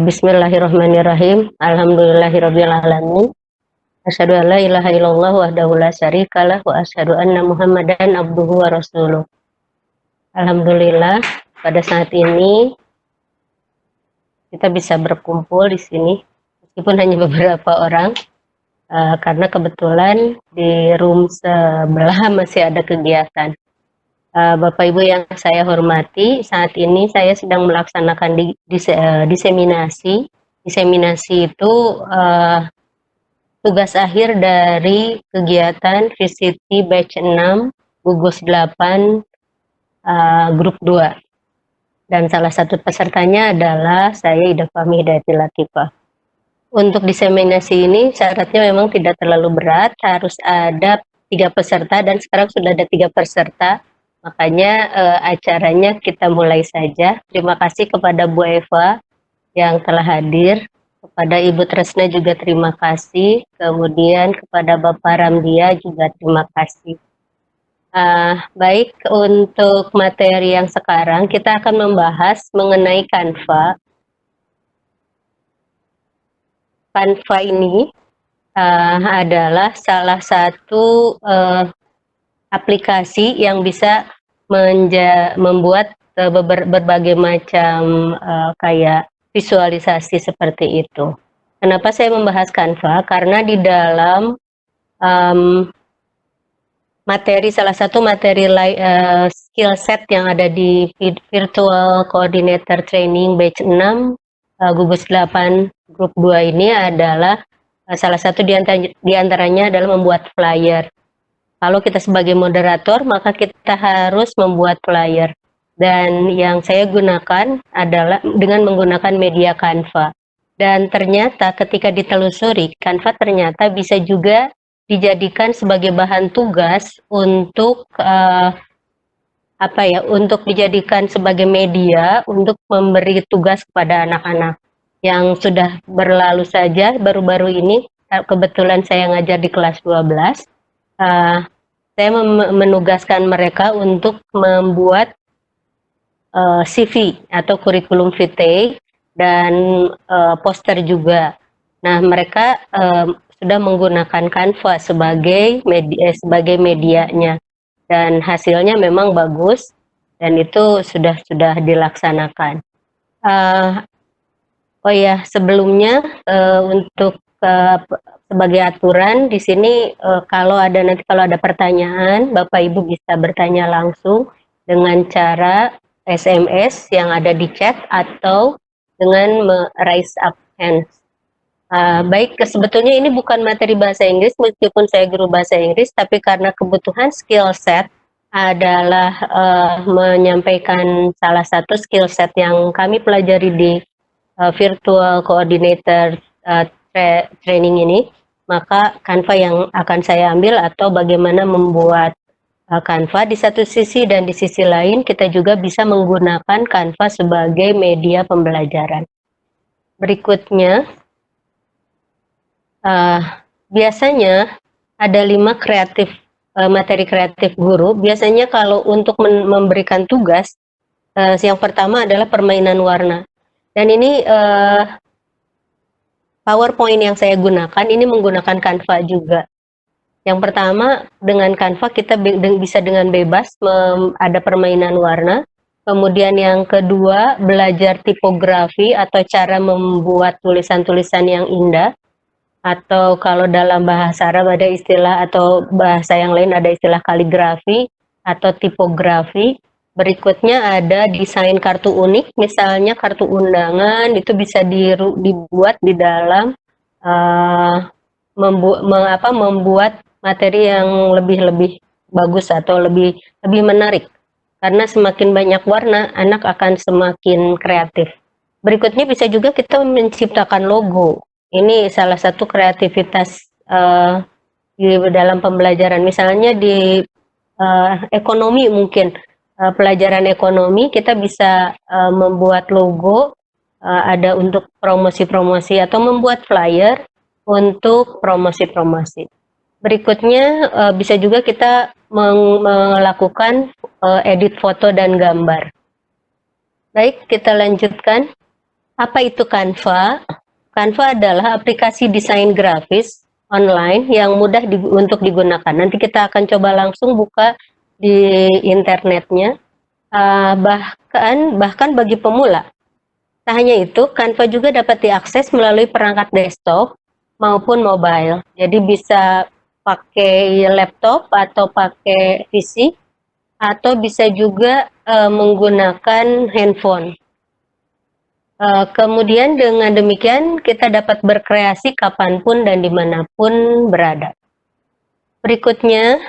Bismillahirrahmanirrahim. Alhamdulillahirabbil alamin. Asyhadu an la ilaha illallah wahdahu la syarikalah wa asyhadu anna Muhammadan abduhu wa rasuluh. Alhamdulillah pada saat ini kita bisa berkumpul di sini meskipun hanya beberapa orang karena kebetulan di room sebelah masih ada kegiatan. Bapak Ibu yang saya hormati, saat ini saya sedang melaksanakan diseminasi. Diseminasi itu tugas akhir dari kegiatan VCT batch 6, gugus 8, grup 2. Dan salah satu pesertanya adalah saya Ida Fahmi Hidayati Latifah. Untuk diseminasi ini syaratnya memang tidak terlalu berat, harus ada 3 peserta dan sekarang sudah ada 3 peserta. Makanya acaranya kita mulai saja. Terima kasih kepada Bu Eva yang telah hadir, kepada Ibu Tresna juga terima kasih, kemudian kepada Bapak Ramdia juga terima kasih. Baik, untuk materi yang sekarang kita akan membahas mengenai Canva. Canva ini adalah salah satu aplikasi yang bisa membuat berbagai macam kayak visualisasi seperti itu. Kenapa saya membahas Canva? Karena di dalam salah satu materi skill set yang ada di Virtual Coordinator Training Batch 6 gugus 8 grup 2 ini adalah salah satu di antaranya adalah membuat flyer. Kalau kita sebagai moderator, maka kita harus membuat flyer. Dan yang saya gunakan adalah dengan menggunakan media Canva. Dan ternyata ketika ditelusuri, Canva ternyata bisa juga dijadikan sebagai bahan tugas untuk untuk dijadikan sebagai media untuk memberi tugas kepada anak-anak. Yang sudah berlalu saja baru-baru ini, kebetulan saya ngajar di kelas 12. Saya menugaskan mereka untuk membuat CV atau kurikulum vitae dan poster juga. Nah, mereka sudah menggunakan Canva sebagai medianya dan hasilnya memang bagus dan itu sudah dilaksanakan. Oh ya, sebelumnya untuk sebagai aturan di sini kalau ada pertanyaan, Bapak Ibu bisa bertanya langsung dengan cara SMS yang ada di chat atau dengan raise up hands. Baik, sebetulnya ini bukan materi bahasa Inggris meskipun saya guru bahasa Inggris, tapi karena kebutuhan skill set adalah menyampaikan salah satu skill set yang kami pelajari di Virtual Coordinator Training ini, maka Canva yang akan saya ambil atau bagaimana membuat Canva di satu sisi, dan di sisi lain kita juga bisa menggunakan Canva sebagai media pembelajaran. Berikutnya, biasanya ada 5 materi kreatif guru. Biasanya kalau untuk memberikan tugas, yang pertama adalah permainan warna. Dan ini PowerPoint yang saya gunakan ini menggunakan Canva juga. Yang pertama, dengan Canva kita bisa dengan bebas ada permainan warna. Kemudian yang kedua, belajar tipografi atau cara membuat tulisan-tulisan yang indah. Atau kalau dalam bahasa Arab ada istilah, atau bahasa yang lain ada istilah kaligrafi atau tipografi. Berikutnya ada desain kartu unik, misalnya kartu undangan itu bisa dibuat di dalam membuat materi yang lebih bagus atau lebih menarik. Karena semakin banyak warna, anak akan semakin kreatif. Berikutnya bisa juga kita menciptakan logo. Ini salah satu kreativitas di dalam pembelajaran. Misalnya di ekonomi mungkin, pelajaran ekonomi kita bisa membuat logo, ada untuk promosi-promosi atau membuat flyer untuk promosi-promosi. Berikutnya bisa juga kita melakukan edit foto dan gambar. Baik, kita lanjutkan. Apa itu Canva? Canva adalah aplikasi desain grafis online yang mudah untuk digunakan. Nanti kita akan coba langsung buka di internetnya. Bahkan bagi pemula. Tak hanya itu, Canva juga dapat diakses melalui perangkat desktop maupun mobile. Jadi bisa pakai laptop atau pakai PC, atau bisa juga menggunakan handphone. Kemudian dengan demikian kita dapat berkreasi kapanpun dan dimanapun berada. Berikutnya,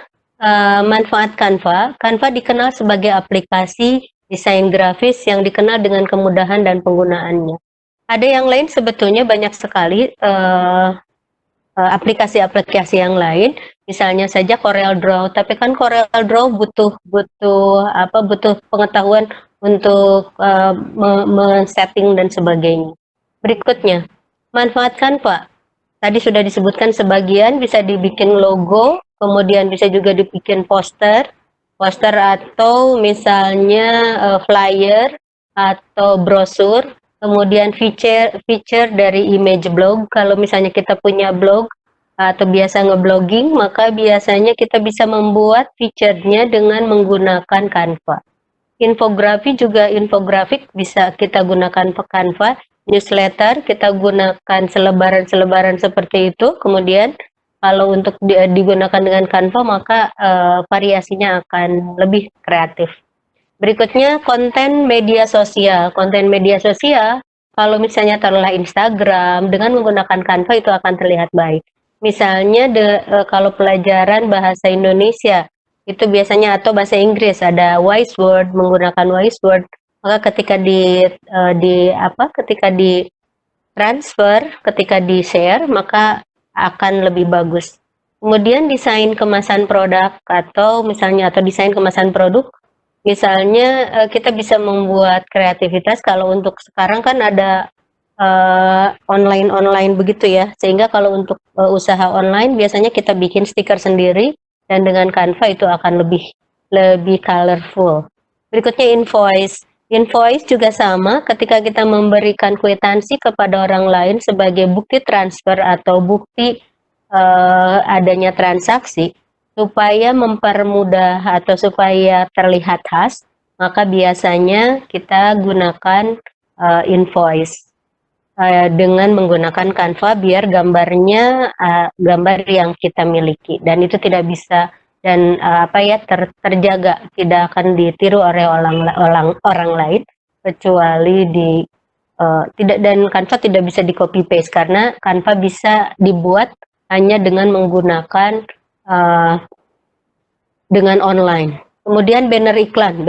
manfaat Canva. Canva dikenal sebagai aplikasi desain grafis yang dikenal dengan kemudahan dan penggunaannya. Ada yang lain sebetulnya banyak sekali aplikasi-aplikasi yang lain, misalnya saja Corel Draw. Tapi kan Corel Draw butuh pengetahuan untuk men-setting dan sebagainya. Berikutnya, manfaat Canva. Tadi sudah disebutkan sebagian, bisa dibikin logo, kemudian bisa juga dibikin poster atau misalnya flyer atau brosur. Kemudian feature dari image blog. Kalau misalnya kita punya blog atau biasa ngeblogging, maka biasanya kita bisa membuat feature-nya dengan menggunakan Canva. Infografik bisa kita gunakan Canva. Newsletter kita gunakan selebaran seperti itu. Kemudian kalau untuk digunakan dengan Canva, maka variasinya akan lebih kreatif. Berikutnya, konten media sosial. Konten media sosial, kalau misalnya taruhlah Instagram, dengan menggunakan Canva itu akan terlihat baik. Misalnya kalau pelajaran bahasa Indonesia, itu biasanya, atau bahasa Inggris, ada Wiseword, menggunakan Wiseword, maka ketika di transfer, ketika di share, maka akan lebih bagus. Kemudian desain kemasan produk atau desain kemasan produk. Misalnya kita bisa membuat kreativitas. Kalau untuk sekarang kan ada online begitu ya, sehingga kalau untuk usaha online biasanya kita bikin stiker sendiri, dan dengan Canva itu akan lebih colorful. Berikutnya invoice juga sama. Ketika kita memberikan kwitansi kepada orang lain sebagai bukti transfer atau bukti adanya transaksi, supaya mempermudah atau supaya terlihat khas, maka biasanya kita gunakan invoice dengan menggunakan Canva, biar gambarnya gambar yang kita miliki, dan itu tidak bisa dan terjaga, tidak akan ditiru oleh orang lain, kecuali Canva tidak bisa di copy paste, karena Canva bisa dibuat hanya dengan menggunakan dengan online. Kemudian banner iklan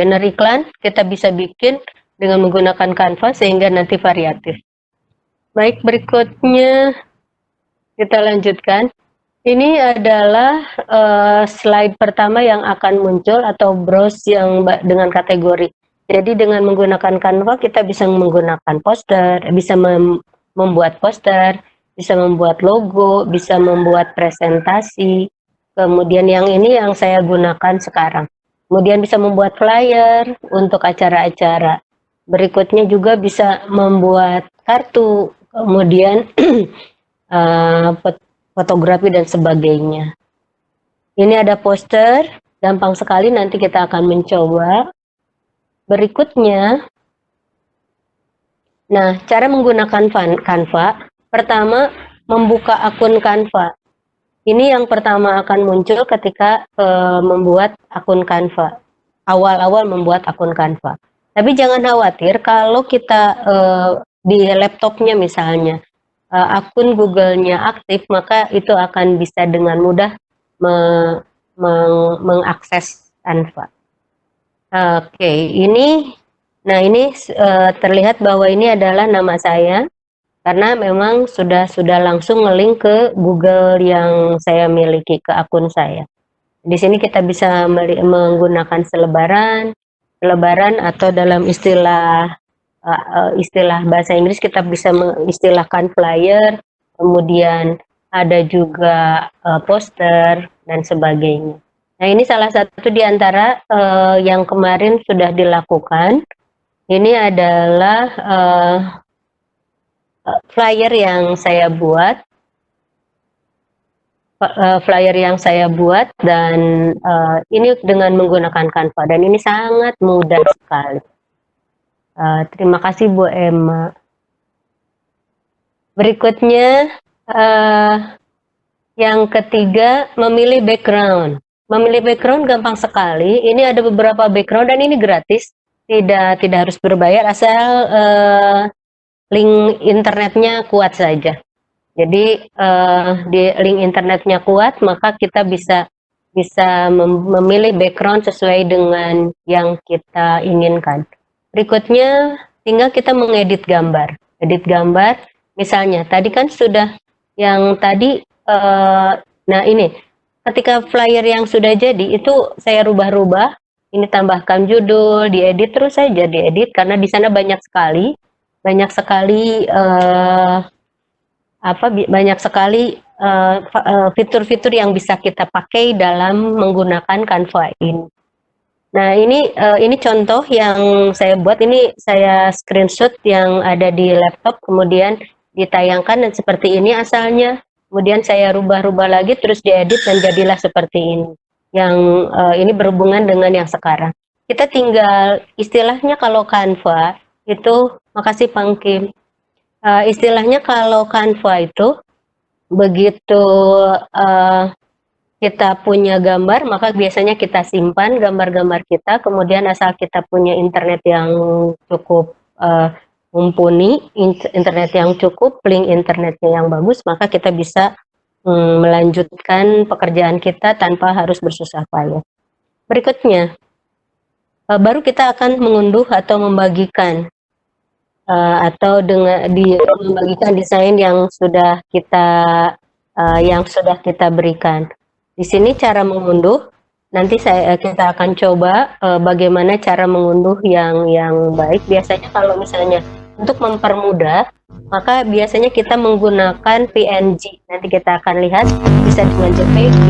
kita bisa bikin dengan menggunakan Canva sehingga nanti variatif. Baik, berikutnya kita lanjutkan. Ini adalah slide pertama yang akan muncul, atau browse yang dengan kategori. Jadi dengan menggunakan Canva kita bisa menggunakan poster, bisa membuat poster, bisa membuat logo, bisa membuat presentasi. Kemudian yang ini yang saya gunakan sekarang. Kemudian bisa membuat flyer untuk acara-acara. Berikutnya juga bisa membuat kartu, kemudian fotografi dan sebagainya. Ini ada poster, gampang sekali, nanti kita akan mencoba. Berikutnya, nah, cara menggunakan Canva. Pertama, membuka akun Canva. Ini yang pertama akan muncul ketika membuat akun Canva. Awal-awal membuat akun Canva. Tapi jangan khawatir kalau kita di laptopnya misalnya akun Google-nya aktif, maka itu akan bisa dengan mudah mengakses Canva. Oke, ini terlihat bahwa ini adalah nama saya, karena memang sudah langsung nge-link ke Google yang saya miliki, ke akun saya. Di sini kita bisa menggunakan selebaran, atau dalam istilah bahasa Inggris kita bisa mengistilahkan flyer, kemudian ada juga poster dan sebagainya. Nah, ini salah satu di antara yang kemarin sudah dilakukan. Ini adalah flyer yang saya buat, dan ini dengan menggunakan Canva dan ini sangat mudah sekali. Terima kasih Bu Emma. Berikutnya yang ketiga, memilih background. Memilih background gampang sekali. Ini ada beberapa background dan ini gratis, tidak harus berbayar asal link internetnya kuat saja. Jadi di link internetnya kuat, maka kita bisa memilih background sesuai dengan yang kita inginkan. Berikutnya tinggal kita mengedit gambar. Edit gambar, misalnya tadi kan sudah yang tadi, nah ini ketika flyer yang sudah jadi itu saya rubah-rubah, ini tambahkan judul, diedit terus saja diedit karena di sana banyak sekali banyak sekali fitur-fitur yang bisa kita pakai dalam menggunakan Canva ini. Nah, ini contoh yang saya buat, ini saya screenshot yang ada di laptop, kemudian ditayangkan dan seperti ini asalnya. Kemudian saya rubah-rubah lagi, terus diedit dan jadilah seperti ini. Yang ini berhubungan dengan yang sekarang. Kita tinggal, istilahnya kalau Canva, itu, makasih Pang Kim. Istilahnya kalau Canva itu, begitu kita punya gambar, maka biasanya kita simpan gambar-gambar kita, kemudian asal kita punya internet yang cukup mumpuni, internet yang cukup, link internetnya yang bagus, maka kita bisa melanjutkan pekerjaan kita tanpa harus bersusah payah. Berikutnya, baru kita akan mengunduh atau membagikan atau membagikan desain yang sudah kita berikan. Di sini cara mengunduh, nanti kita akan coba bagaimana cara mengunduh yang baik. Biasanya kalau misalnya untuk mempermudah, maka biasanya kita menggunakan PNG. Nanti kita akan lihat bisa dengan JPG,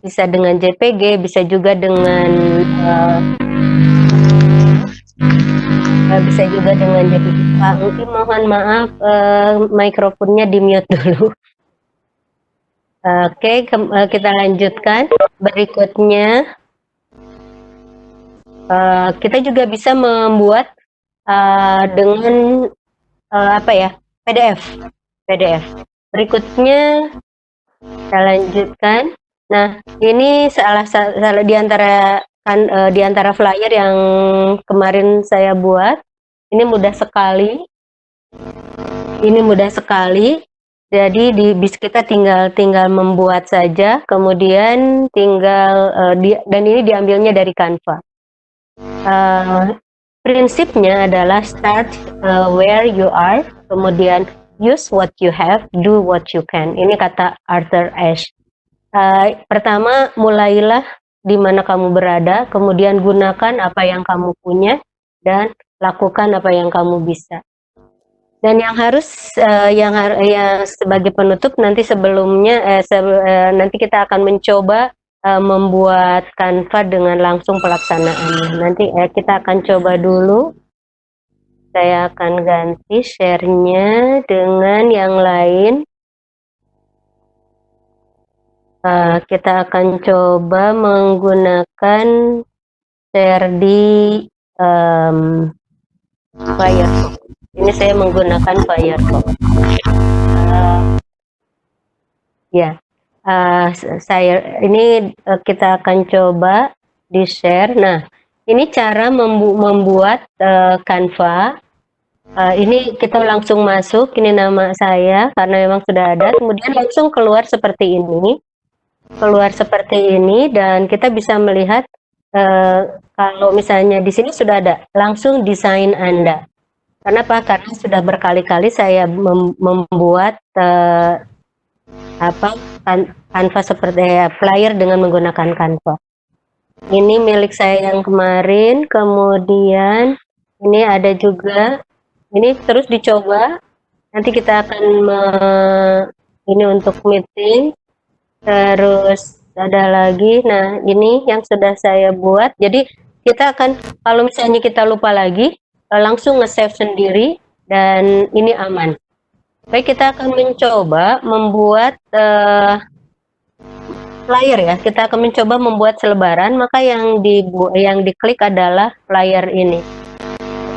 bisa dengan JPG, bisa juga dengan JPG. Pak mungkin mohon maaf, mikrofonnya di mute dulu. Oke, kita lanjutkan. Berikutnya, kita juga bisa membuat dengan PDF. Berikutnya, kita lanjutkan. Nah, ini salah di antara flyer yang kemarin saya buat. Ini mudah sekali. Jadi kita tinggal membuat saja, kemudian tinggal dan ini diambilnya dari Canva. Prinsipnya adalah start where you are, kemudian use what you have, do what you can. Ini kata Arthur Ashe. Pertama, mulailah di mana kamu berada, kemudian gunakan apa yang kamu punya, dan lakukan apa yang kamu bisa. Dan yang sebagai penutup nanti nanti kita akan mencoba membuat Canva dengan langsung pelaksanaannya. Nanti kita akan coba dulu. Saya akan ganti share-nya dengan yang lain. Kita akan coba menggunakan share di Firefox. Ini saya menggunakan Firefox. Kita akan coba di share. Nah, ini cara membuat Canva. Ini kita langsung masuk. Ini nama saya karena memang sudah ada. Kemudian langsung keluar seperti ini. Dan kita bisa melihat kalau misalnya di sini sudah ada langsung desain Anda. Kenapa? Karena sudah berkali-kali saya membuat Canva seperti flyer dengan menggunakan Canva. Ini milik saya yang kemarin, kemudian ini ada juga, ini terus dicoba. Nanti kita akan ini untuk meeting, terus ada lagi. Nah, ini yang sudah saya buat. Jadi kita akan, kalau misalnya kita lupa lagi, langsung nge-save sendiri dan ini aman. Baik, kita akan mencoba membuat flyer ya. Kita akan mencoba membuat selebaran, maka yang diklik adalah flyer ini.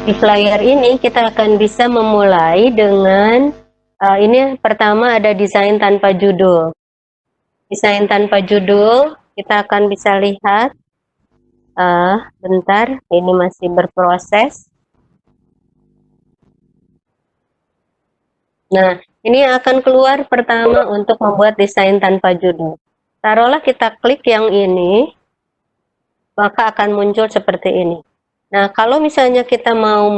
Di flyer ini kita akan bisa memulai dengan ini pertama ada desain tanpa judul. Desain tanpa judul kita akan bisa lihat. Bentar, ini masih berproses. Nah, ini akan keluar pertama untuk membuat desain tanpa judul. Taruhlah kita klik yang ini, maka akan muncul seperti ini. Nah, kalau misalnya kita mau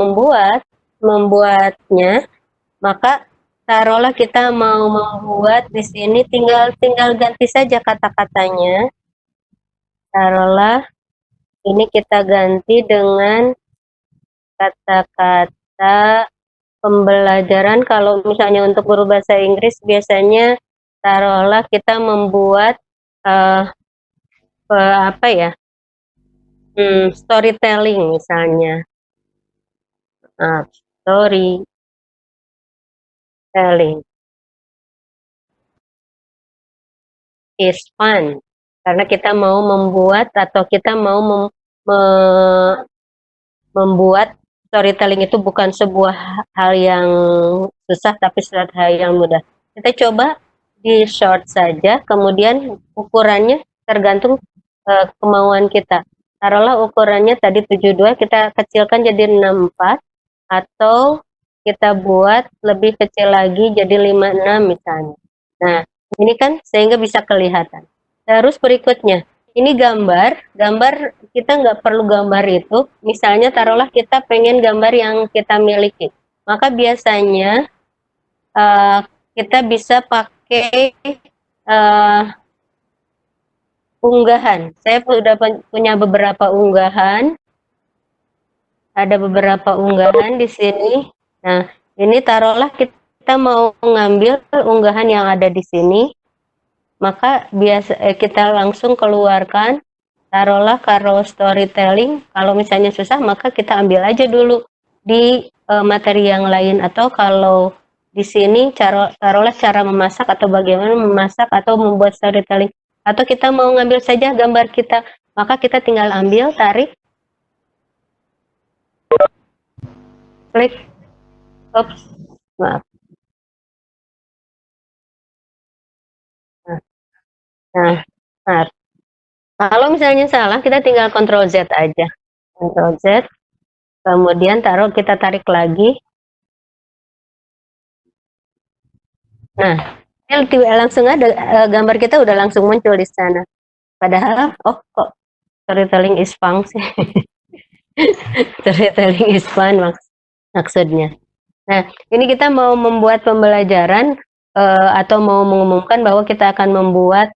membuatnya, maka taruhlah kita mau membuat di sini, tinggal ganti saja kata-katanya. Taruhlah ini kita ganti dengan kata-kata pembelajaran. Kalau misalnya untuk guru bahasa Inggris biasanya taruhlah kita membuat apa ya, storytelling misalnya. Storytelling is fun, karena kita mau membuat atau kita mau membuat storytelling itu bukan sebuah hal yang susah, tapi suatu hal yang mudah. Kita coba di short saja, kemudian ukurannya tergantung kemauan kita. Taruhlah ukurannya tadi 72, kita kecilkan jadi 64, atau kita buat lebih kecil lagi jadi 56 misalnya. Nah, ini kan sehingga bisa kelihatan. Terus berikutnya, ini gambar kita nggak perlu gambar itu. Misalnya taruhlah kita pengen gambar yang kita miliki. Maka biasanya kita bisa pakai unggahan. Saya sudah punya beberapa unggahan. Ada beberapa unggahan di sini. Nah, ini taruhlah kita mau mengambil unggahan yang ada di sini. Maka kita langsung keluarkan. Taruhlah kalau storytelling, kalau misalnya susah maka kita ambil aja dulu di materi yang lain, atau kalau di sini taruhlah cara memasak atau bagaimana memasak atau membuat storytelling, atau kita mau ngambil saja gambar kita, maka kita tinggal ambil, tarik, klik, oops, maaf. Nah, kalau misalnya salah kita tinggal Ctrl Z aja, Ctrl Z, kemudian kita tarik lagi. Nah, langsung ada gambar kita udah langsung muncul di sana. Padahal, oh kok storytelling is fun sih. Storytelling is fun maksudnya. Nah, ini kita mau membuat pembelajaran atau mau mengumumkan bahwa kita akan membuat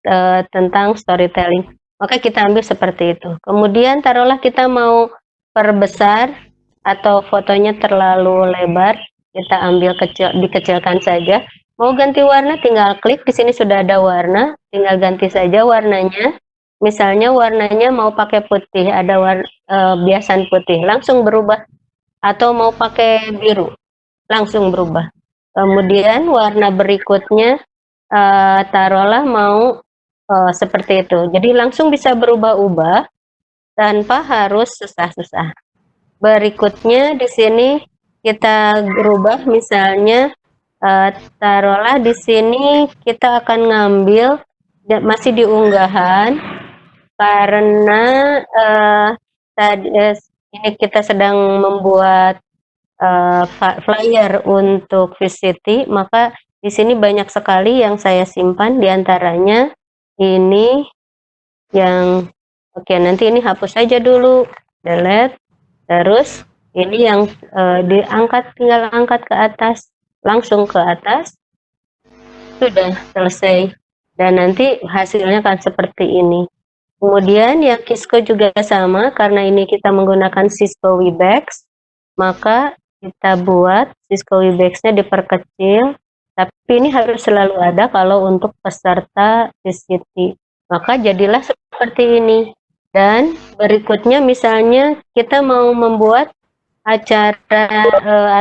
tentang storytelling. Maka kita ambil seperti itu. Kemudian taruhlah kita mau perbesar atau fotonya terlalu lebar, kita ambil dikecilkan saja. Mau ganti warna tinggal klik, di sini sudah ada warna, tinggal ganti saja warnanya. Misalnya warnanya mau pakai putih, ada biasan putih, langsung berubah. Atau mau pakai biru, langsung berubah. Kemudian warna berikutnya taruhlah mau seperti itu. Jadi langsung bisa berubah-ubah tanpa harus susah-susah. Berikutnya di sini kita berubah, misalnya taruhlah di sini kita akan ngambil masih di unggahan, karena ini kita sedang membuat flyer untuk VCity, maka di sini banyak sekali yang saya simpan, diantaranya ini yang oke, nanti ini hapus saja dulu, delete. Terus ini yang tinggal angkat ke atas, langsung ke atas, sudah selesai, dan nanti hasilnya akan seperti ini. Kemudian yang Kisco juga sama, karena ini kita menggunakan Cisco Webex, maka kita buat Cisco Webex-nya diperkecil, tapi ini harus selalu ada kalau untuk peserta VCT. Maka jadilah seperti ini. Dan berikutnya misalnya kita mau membuat acara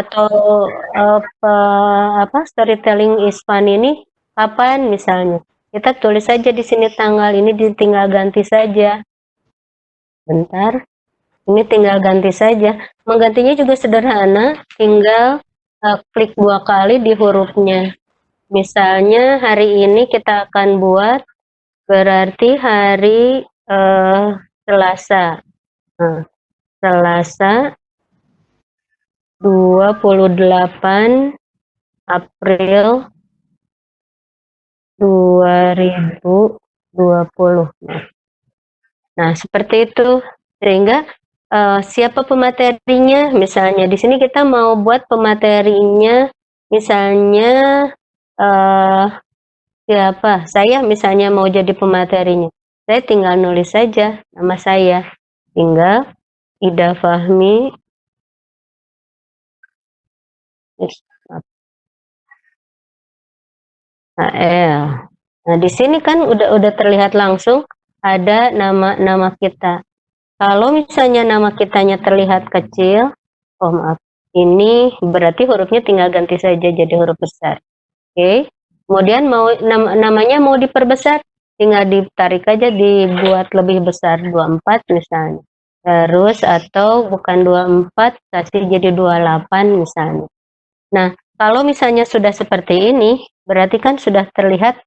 atau storytelling is fun ini kapan misalnya? Kita tulis saja di sini tanggal ini, tinggal ganti saja. Bentar, ini tinggal ganti saja. Menggantinya juga sederhana, tinggal klik 2 kali di hurufnya. Misalnya hari ini kita akan buat berarti hari Selasa. Nah, Selasa 28 April 2020. Nah, seperti itu. Sehingga siapa pematerinya? Misalnya di sini kita mau buat pematerinya, misalnya siapa? Saya misalnya mau jadi pematerinya. Saya tinggal nulis saja nama saya. Tinggal Ida Fahmi HL. Nah, di sini kan udah terlihat langsung ada nama kita. Kalau misalnya nama kitanya terlihat kecil, oh maaf, ini berarti hurufnya tinggal ganti saja jadi huruf besar. Oke. Kemudian mau namanya mau diperbesar, tinggal ditarik aja dibuat lebih besar 24 misalnya. Terus atau bukan 24 kasih jadi 28 misalnya. Nah, kalau misalnya sudah seperti ini, berarti kan sudah terlihat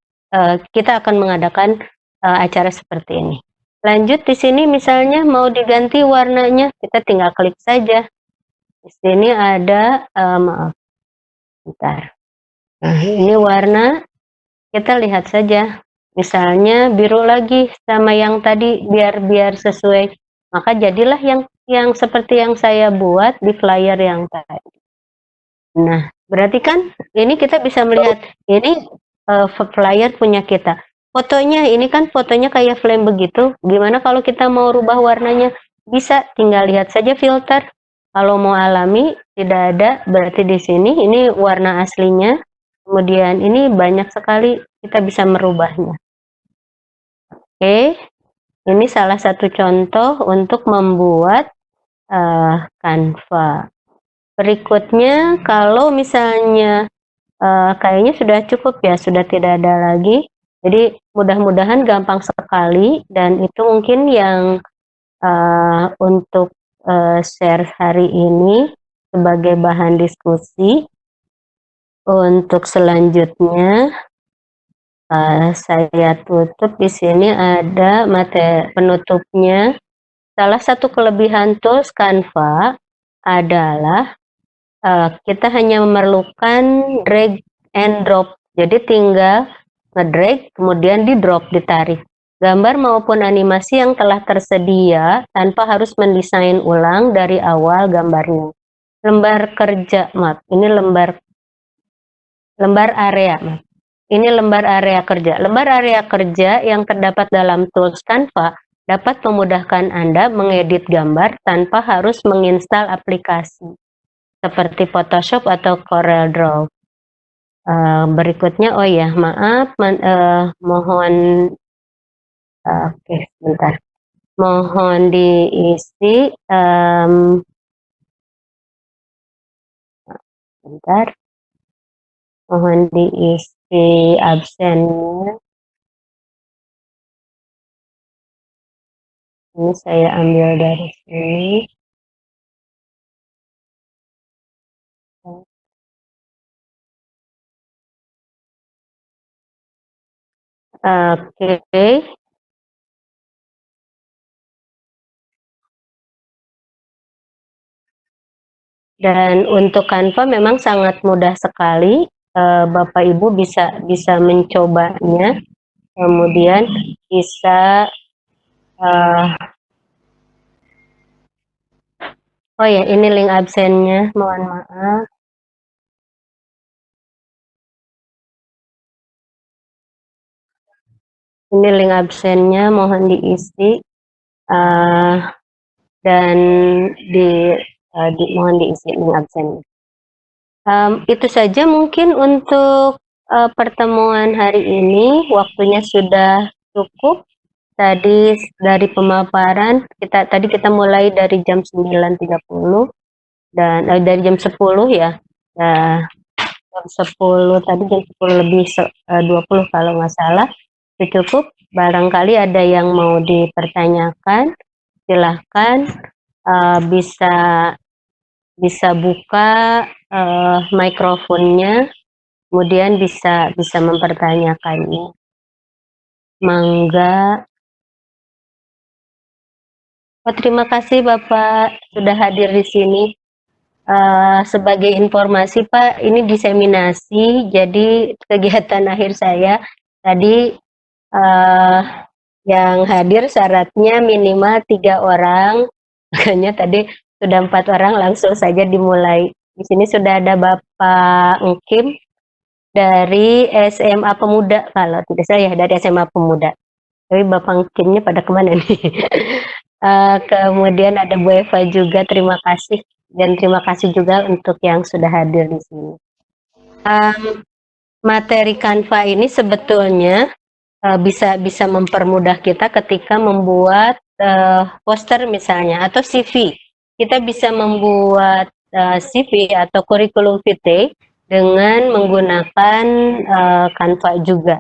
kita akan mengadakan acara seperti ini. Lanjut di sini misalnya mau diganti warnanya, kita tinggal klik saja. Di sini ada maaf, bentar. Nah, ini warna, kita lihat saja. Misalnya biru lagi sama yang tadi biar sesuai. Maka jadilah yang seperti yang saya buat di flyer yang tadi. Nah, berarti kan ini kita bisa melihat ini flyer punya kita. Fotonya ini kan fotonya kayak flame begitu. Gimana kalau kita mau rubah warnanya? Bisa, tinggal lihat saja filter. Kalau mau alami tidak ada, berarti di sini ini warna aslinya. Kemudian ini banyak sekali kita bisa merubahnya. Oke, ini salah satu contoh untuk membuat Canva. Berikutnya, kalau misalnya kayaknya sudah cukup ya, sudah tidak ada lagi. Jadi mudah-mudahan gampang sekali dan itu mungkin yang untuk share hari ini sebagai bahan diskusi. Untuk selanjutnya saya tutup di sini ada materi penutupnya. Salah satu kelebihan tools Canva adalah kita hanya memerlukan drag and drop. Jadi tinggal ngedrag, kemudian di drop, ditarik. Gambar maupun animasi yang telah tersedia tanpa harus mendesain ulang dari awal gambarnya. Lembar kerja, maaf, ini lembar area, maaf. Ini lembar area kerja. Lembar area kerja yang terdapat dalam tools Canva dapat memudahkan Anda mengedit gambar tanpa harus menginstal aplikasi seperti Photoshop atau Corel Draw. Berikutnya, oh ya, maaf, mohon, oke, sebentar. Mohon diisi, sebentar. Mohon diisi absennya. Ini saya ambil dari sini. Oke. Dan untuk Canva memang sangat mudah sekali. Bapak Ibu bisa mencobanya, kemudian bisa oh ya, ini link absennya, mohon maaf. Ini link absennya, mohon diisi dan mohon diisi link absennya. Itu saja mungkin untuk pertemuan hari ini. Waktunya sudah cukup. Tadi dari pemaparan tadi kita mulai dari jam 9.30. dan dari jam 10 ya. Jam 10 tadi jam 10 lebih 20 kalau nggak salah. Itu cukup. Barangkali ada yang mau dipertanyakan, silahkan bisa buka mikrofonnya, kemudian bisa mempertanyakannya. Mangga. Oh, terima kasih Bapak sudah hadir di sini. Sebagai informasi Pak, ini diseminasi, jadi kegiatan akhir saya tadi yang hadir syaratnya minimal 3 orang, makanya tadi sudah 4 orang langsung saja dimulai. Di sini sudah ada Bapak Ngkim dari SMA Pemuda, kalau tidak salah ya dari SMA Pemuda. Tapi Bapak Ngkimnya pada kemana nih? Kemudian ada Bu Eva juga, terima kasih. Dan terima kasih juga untuk yang sudah hadir di sini. Materi Canva ini sebetulnya bisa mempermudah kita ketika membuat poster misalnya atau CV. Kita bisa membuat CV atau kurikulum vitae dengan menggunakan Canva juga.